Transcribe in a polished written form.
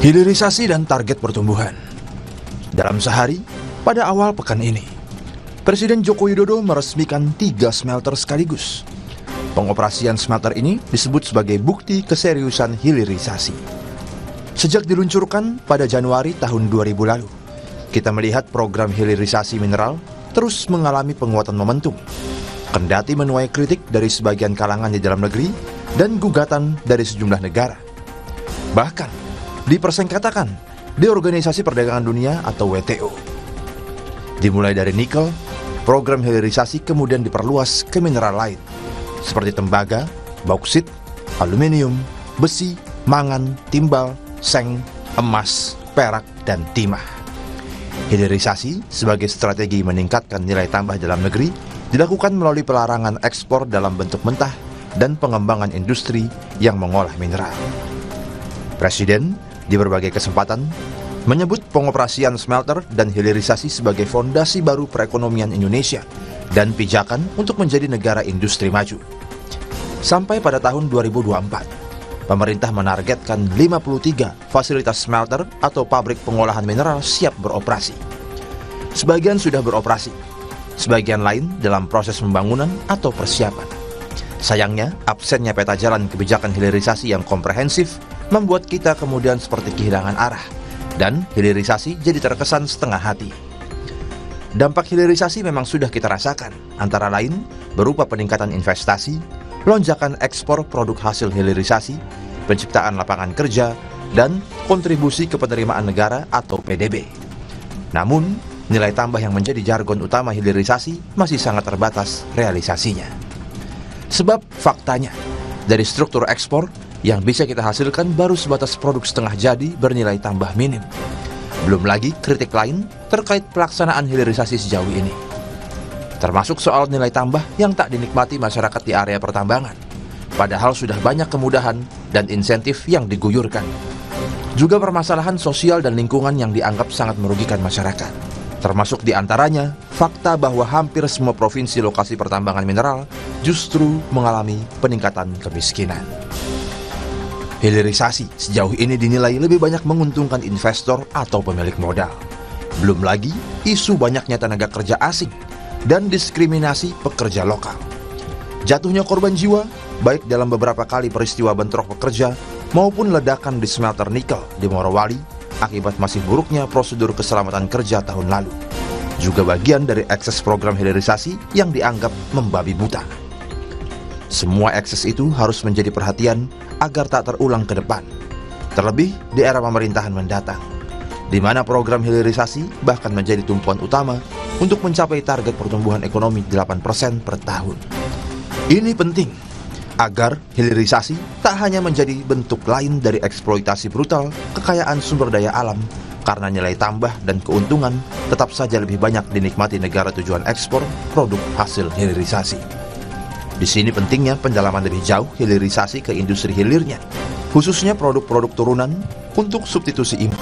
Hilirisasi dan target pertumbuhan. Dalam sehari, pada awal pekan ini, Presiden Joko Widodo meresmikan 3 smelter sekaligus. Pengoperasian smelter ini disebut sebagai bukti keseriusan hilirisasi. Sejak diluncurkan pada Januari tahun 2000 lalu, kita melihat program hilirisasi mineral terus mengalami penguatan momentum. Kendati menuai kritik dari sebagian kalangan di dalam negeri dan gugatan dari sejumlah negara. Bahkan, dipersengketakan di Organisasi Perdagangan Dunia atau WTO. Dimulai dari nikel, program hilirisasi kemudian diperluas ke mineral lain, seperti tembaga, bauksit, aluminium, besi, mangan, timbal, seng, emas, perak, dan timah. Hilirisasi sebagai strategi meningkatkan nilai tambah dalam negeri dilakukan melalui pelarangan ekspor dalam bentuk mentah dan pengembangan industri yang mengolah mineral. Presiden di berbagai kesempatan menyebut pengoperasian smelter dan hilirisasi sebagai fondasi baru perekonomian Indonesia dan pijakan untuk menjadi negara industri maju. Sampai pada tahun 2024, pemerintah menargetkan 53 fasilitas smelter atau pabrik pengolahan mineral siap beroperasi. Sebagian sudah beroperasi, sebagian lain dalam proses pembangunan atau persiapan. Sayangnya, absennya peta jalan kebijakan hilirisasi yang komprehensif membuat kita kemudian seperti kehilangan arah, dan hilirisasi jadi terkesan setengah hati. Dampak hilirisasi memang sudah kita rasakan, antara lain berupa peningkatan investasi, lonjakan ekspor produk hasil hilirisasi, penciptaan lapangan kerja, dan kontribusi ke penerimaan negara atau PDB. Namun, nilai tambah yang menjadi jargon utama hilirisasi masih sangat terbatas realisasinya. Sebab faktanya, dari struktur ekspor yang bisa kita hasilkan baru sebatas produk setengah jadi bernilai tambah minim. Belum lagi kritik lain terkait pelaksanaan hilirisasi sejauh ini. Termasuk soal nilai tambah yang tak dinikmati masyarakat di area pertambangan. Padahal sudah banyak kemudahan dan insentif yang diguyurkan. Juga permasalahan sosial dan lingkungan yang dianggap sangat merugikan masyarakat. Termasuk di antaranya fakta bahwa hampir semua provinsi lokasi pertambangan mineral justru mengalami peningkatan kemiskinan. Hilirisasi sejauh ini dinilai lebih banyak menguntungkan investor atau pemilik modal. Belum lagi isu banyaknya tenaga kerja asing dan diskriminasi pekerja lokal. Jatuhnya korban jiwa, baik dalam beberapa kali peristiwa bentrok pekerja maupun ledakan di smelter nikel di Morowali, akibat masih buruknya prosedur keselamatan kerja tahun lalu. Juga bagian dari ekses program hilirisasi yang dianggap membabi buta. Semua ekses itu harus menjadi perhatian agar tak terulang ke depan. Terlebih di era pemerintahan mendatang, di mana program hilirisasi bahkan menjadi tumpuan utama untuk mencapai target pertumbuhan ekonomi 8% per tahun. Ini penting agar hilirisasi tak hanya menjadi bentuk lain dari eksploitasi brutal kekayaan sumber daya alam, karena nilai tambah dan keuntungan tetap saja lebih banyak dinikmati negara tujuan ekspor produk hasil hilirisasi. Di sini pentingnya pendalaman lebih jauh hilirisasi ke industri hilirnya, khususnya produk-produk turunan untuk substitusi impor.